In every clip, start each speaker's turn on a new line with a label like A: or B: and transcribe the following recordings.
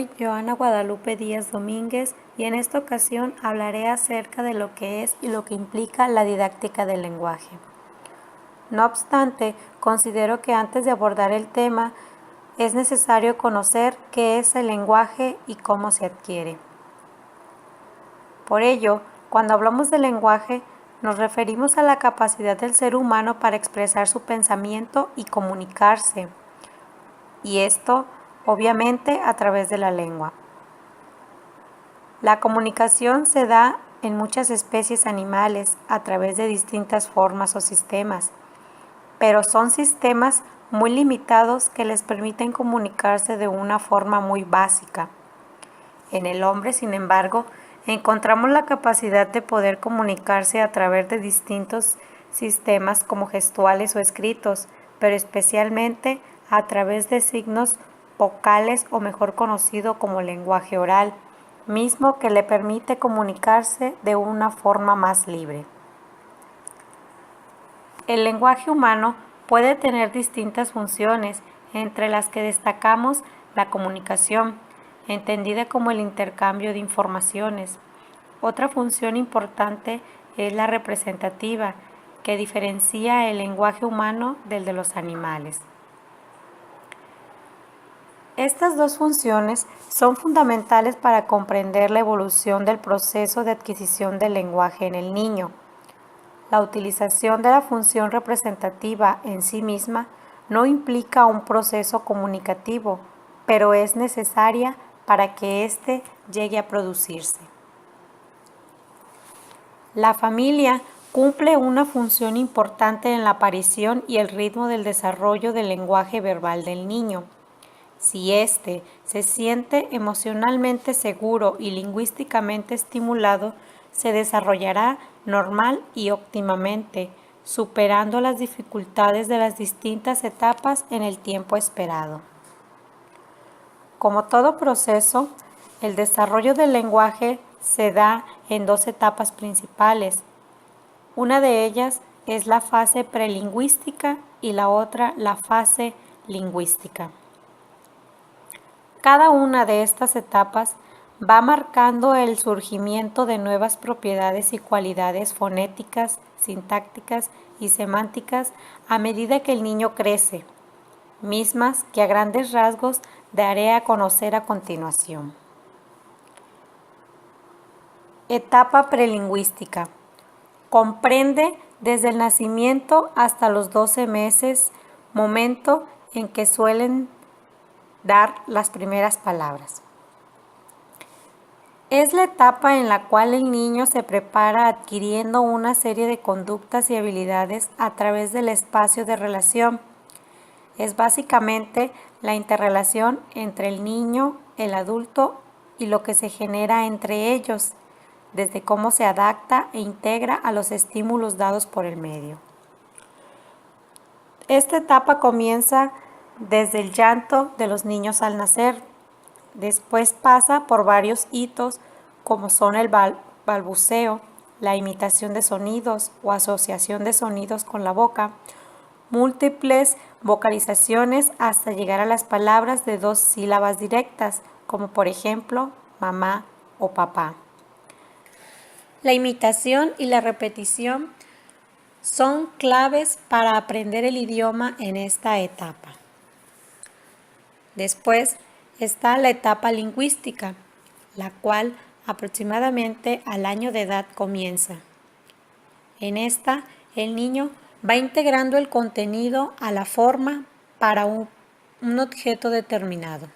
A: Soy Joana Guadalupe Díaz Domínguez y en esta ocasión hablaré acerca de lo que es y lo que implica la didáctica del lenguaje. No obstante, considero que antes de abordar el tema es necesario conocer qué es el lenguaje y cómo se adquiere. Por ello, cuando hablamos de lenguaje, nos referimos a la capacidad del ser humano para expresar su pensamiento y comunicarse, y esto, obviamente, a través de la lengua. La comunicación se da en muchas especies animales a través de distintas formas o sistemas, pero son sistemas muy limitados que les permiten comunicarse de una forma muy básica. En el hombre, sin embargo, encontramos la capacidad de poder comunicarse a través de distintos sistemas como gestuales o escritos, pero especialmente a través de signos vocales o mejor conocido como lenguaje oral, mismo que le permite comunicarse de una forma más libre. El lenguaje humano puede tener distintas funciones, entre las que destacamos la comunicación, entendida como el intercambio de informaciones. Otra función importante es la representativa, que diferencia el lenguaje humano del de los animales. Estas dos funciones son fundamentales para comprender la evolución del proceso de adquisición del lenguaje en el niño. La utilización de la función representativa en sí misma no implica un proceso comunicativo, pero es necesaria para que éste llegue a producirse. La familia cumple una función importante en la aparición y el ritmo del desarrollo del lenguaje verbal del niño. Si éste se siente emocionalmente seguro y lingüísticamente estimulado, se desarrollará normal y óptimamente, superando las dificultades de las distintas etapas en el tiempo esperado. Como todo proceso, el desarrollo del lenguaje se da en dos etapas principales. Una de ellas es la fase prelingüística y la otra la fase lingüística. Cada una de estas etapas va marcando el surgimiento de nuevas propiedades y cualidades fonéticas, sintácticas y semánticas a medida que el niño crece, mismas que a grandes rasgos daré a conocer a continuación. Etapa prelingüística. Comprende desde el nacimiento hasta los 12 meses, momento en que suelen dar las primeras palabras. Es la etapa en la cual el niño se prepara adquiriendo una serie de conductas y habilidades a través del espacio de relación. Es básicamente la interrelación entre el niño, el adulto y lo que se genera entre ellos, desde cómo se adapta e integra a los estímulos dados por el medio. Esta etapa comienza desde el llanto de los niños al nacer. Después pasa por varios hitos como son el balbuceo, la imitación de sonidos o asociación de sonidos con la boca, múltiples vocalizaciones hasta llegar a las palabras de 2 sílabas directas, como por ejemplo mamá o papá. La imitación y la repetición son claves para aprender el idioma en esta etapa. Después está la etapa lingüística, la cual aproximadamente al año de edad comienza. En esta, el niño va integrando el contenido a la forma para un objeto determinado.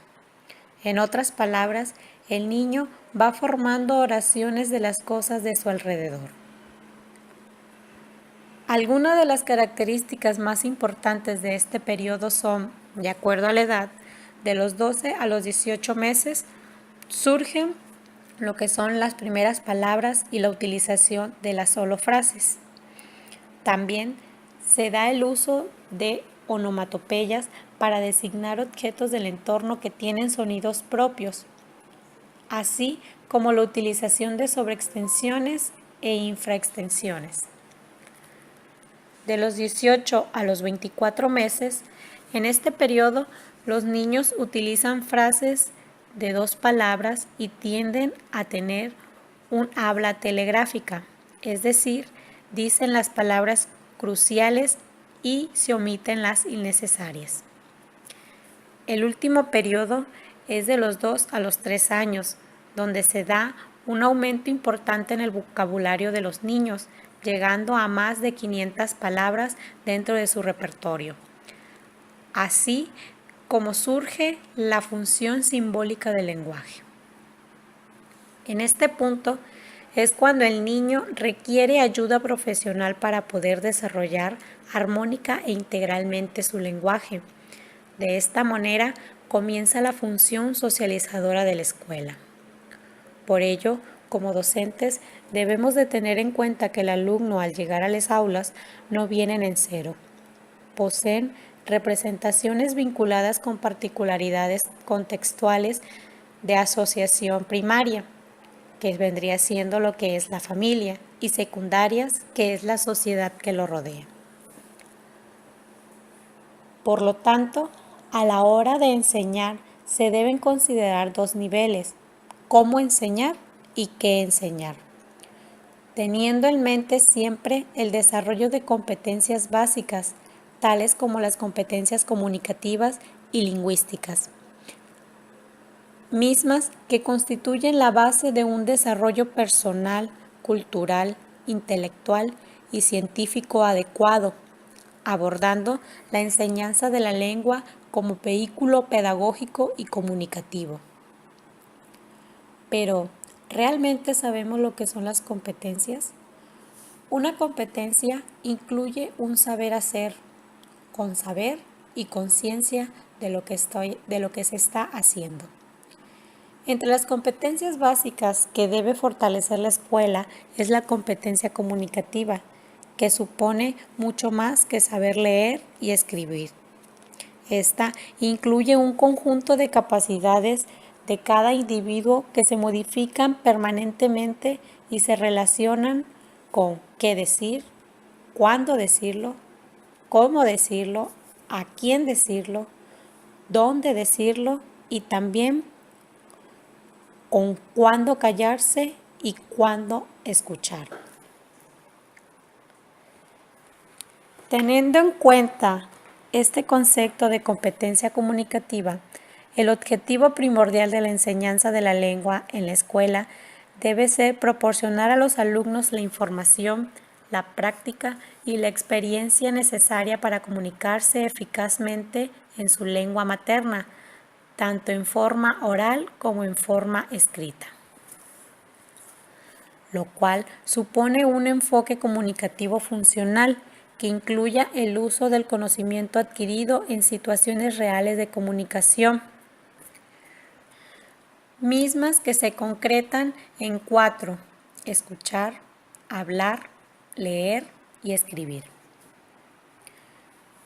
A: En otras palabras, el niño va formando oraciones de las cosas de su alrededor. Algunas de las características más importantes de este periodo son, de acuerdo a la edad, de los 12 a los 18 meses, surgen lo que son las primeras palabras y la utilización de las holofrases. También se da el uso de onomatopeyas para designar objetos del entorno que tienen sonidos propios, así como la utilización de sobreextensiones e infraextensiones. De los 18 a los 24 meses, en este periodo los niños utilizan frases de dos palabras y tienden a tener un habla telegráfica, es decir, dicen las palabras cruciales y se omiten las innecesarias. El último periodo es de los 2 a los 3 años, donde se da un aumento importante en el vocabulario de los niños, llegando a más de 500 palabras dentro de su repertorio. Así como surge la función simbólica del lenguaje. En este punto es cuando el niño requiere ayuda profesional para poder desarrollar armónica e integralmente su lenguaje. De esta manera comienza la función socializadora de la escuela. Por ello, como docentes, debemos de tener en cuenta que el alumno al llegar a las aulas no vienen en cero. Poseen representaciones vinculadas con particularidades contextuales de asociación primaria, que vendría siendo lo que es la familia, y secundarias, que es la sociedad que lo rodea. Por lo tanto, a la hora de enseñar se deben considerar dos niveles: cómo enseñar y qué enseñar, teniendo en mente siempre el desarrollo de competencias básicas, tales como las competencias comunicativas y lingüísticas, mismas que constituyen la base de un desarrollo personal, cultural, intelectual y científico adecuado, abordando la enseñanza de la lengua como vehículo pedagógico y comunicativo. Pero, ¿realmente sabemos lo que son las competencias? Una competencia incluye un saber hacer, con saber y conciencia de lo que se está haciendo. Entre las competencias básicas que debe fortalecer la escuela es la competencia comunicativa, que supone mucho más que saber leer y escribir. Esta incluye un conjunto de capacidades de cada individuo que se modifican permanentemente y se relacionan con qué decir, cuándo decirlo, cómo decirlo, a quién decirlo, dónde decirlo y también con cuándo callarse y cuándo escuchar. Teniendo en cuenta este concepto de competencia comunicativa, el objetivo primordial de la enseñanza de la lengua en la escuela debe ser proporcionar a los alumnos la información, la práctica y la experiencia necesaria para comunicarse eficazmente en su lengua materna, tanto en forma oral como en forma escrita, lo cual supone un enfoque comunicativo funcional que incluya el uso del conocimiento adquirido en situaciones reales de comunicación, mismas que se concretan en 4: escuchar, hablar, leer y escribir.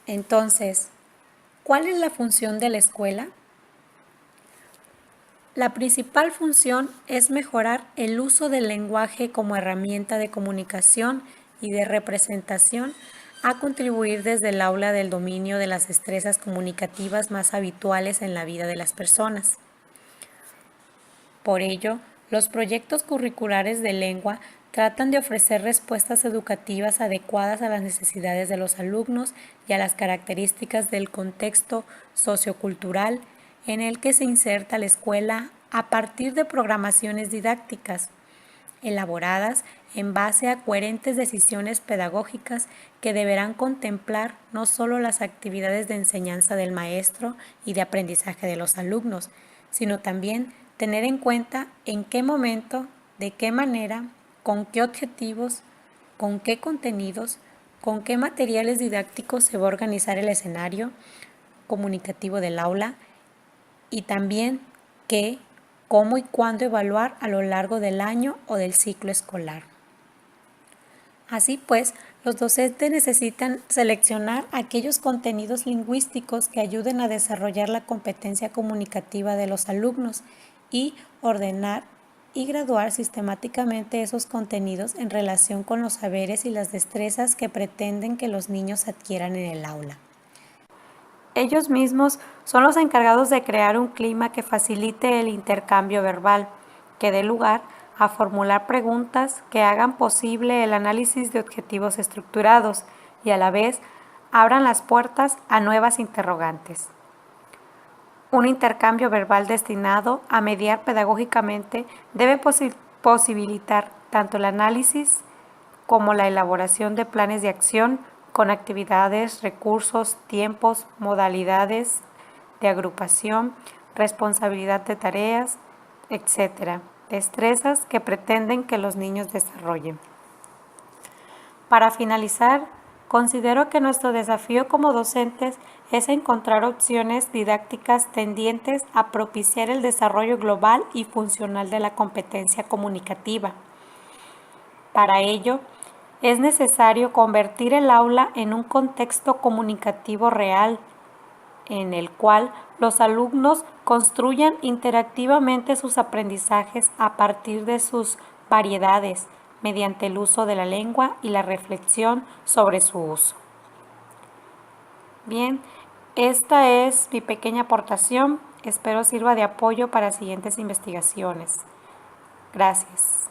A: Entonces, ¿cuál es la función de la escuela? La principal función es mejorar el uso del lenguaje como herramienta de comunicación y de representación, a contribuir desde el aula del dominio de las destrezas comunicativas más habituales en la vida de las personas. Por ello, los proyectos curriculares de lengua tratan de ofrecer respuestas educativas adecuadas a las necesidades de los alumnos y a las características del contexto sociocultural en el que se inserta la escuela a partir de programaciones didácticas elaboradas en base a coherentes decisiones pedagógicas que deberán contemplar no solo las actividades de enseñanza del maestro y de aprendizaje de los alumnos, sino también tener en cuenta en qué momento, de qué manera, con qué objetivos, con qué contenidos, con qué materiales didácticos se va a organizar el escenario comunicativo del aula y también qué, cómo y cuándo evaluar a lo largo del año o del ciclo escolar. Así pues, los docentes necesitan seleccionar aquellos contenidos lingüísticos que ayuden a desarrollar la competencia comunicativa de los alumnos y ordenar y graduar sistemáticamente esos contenidos en relación con los saberes y las destrezas que pretenden que los niños adquieran en el aula. Ellos mismos son los encargados de crear un clima que facilite el intercambio verbal, que dé lugar a formular preguntas que hagan posible el análisis de objetivos estructurados y a la vez abran las puertas a nuevas interrogantes. Un intercambio verbal destinado a mediar pedagógicamente debe posibilitar tanto el análisis como la elaboración de planes de acción con actividades, recursos, tiempos, modalidades de agrupación, responsabilidad de tareas, etc. Destrezas que pretenden que los niños desarrollen. Para finalizar, considero que nuestro desafío como docentes es encontrar opciones didácticas tendientes a propiciar el desarrollo global y funcional de la competencia comunicativa. Para ello, es necesario convertir el aula en un contexto comunicativo real, en el cual los alumnos construyan interactivamente sus aprendizajes a partir de sus variedades, mediante el uso de la lengua y la reflexión sobre su uso. Bien, esta es mi pequeña aportación. Espero sirva de apoyo para siguientes investigaciones. Gracias.